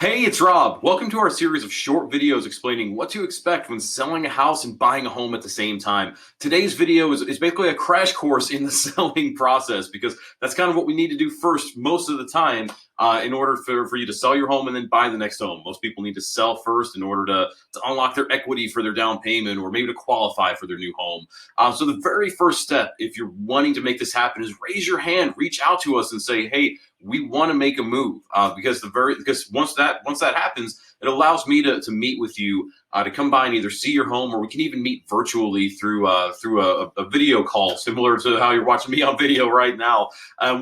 Hey, it's Rob. Welcome to our series of short videos explaining what to expect when selling a house and buying a home at the same time. Today's video is basically a crash course in the selling process because that's kind of what we need to do first most of the time in order for you to sell your home and then buy the next home. Most people need to sell first in order to unlock their equity for their down payment or maybe to qualify for their new home. So the very first step, if you're wanting to make this happen, is raise your hand, reach out to us and say, hey, we want to make a move because once that happens, it allows me to meet with you to come by and either see your home, or we can even meet virtually through a video call similar to how you're watching me on video right now.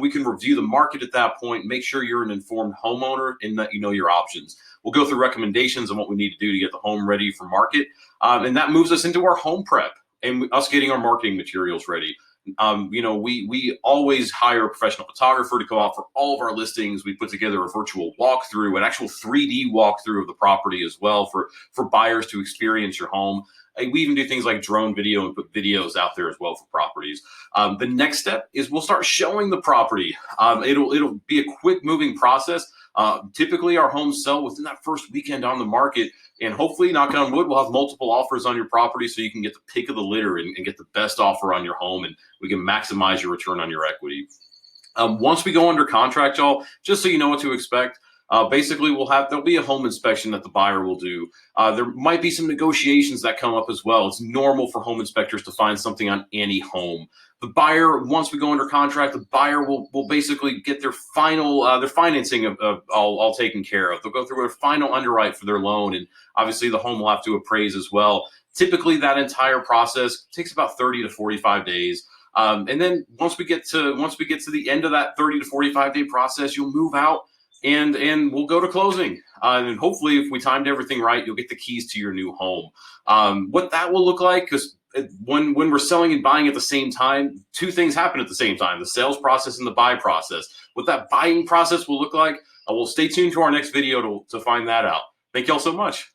We can review the market at that point, make sure you're an informed homeowner and that you know your options. We'll go through recommendations on what we need to do to get the home ready for market, and that moves us into our home prep and us getting our marketing materials ready. We always hire a professional photographer to go out for all of our listings. We put together a virtual walkthrough, an actual 3D walkthrough of the property as well for buyers to experience your home. We even do things like drone video and put videos out there as well for properties. The next step is we'll start showing the property. It'll be a quick moving process. Typically our homes sell within that first weekend on the market, and hopefully, knock on wood, we'll have multiple offers on your property so you can get the pick of the litter and get the best offer on your home, and we can maximize your return on your equity. Once we go under contract, y'all, just so you know what to expect, basically there'll be a home inspection that the buyer will do. There might be some negotiations that come up as well. It's normal for home inspectors to find something on any home. The buyer, once we go under contract, the buyer will basically get their financing all taken care of. They'll go through a final underwrite for their loan, and obviously the home will have to appraise as well. Typically, that entire process takes about 30 to 45 days. And then once we get to the end of that 30 to 45 day process, you'll move out and we'll go to closing. And hopefully, if we timed everything right, you'll get the keys to your new home. What that will look like, because when we're selling and buying at the same time, two things happen at the same time: the sales process and the buy process. What that buying process will look like, we'll stay tuned to our next video to find that out. Thank y'all so much.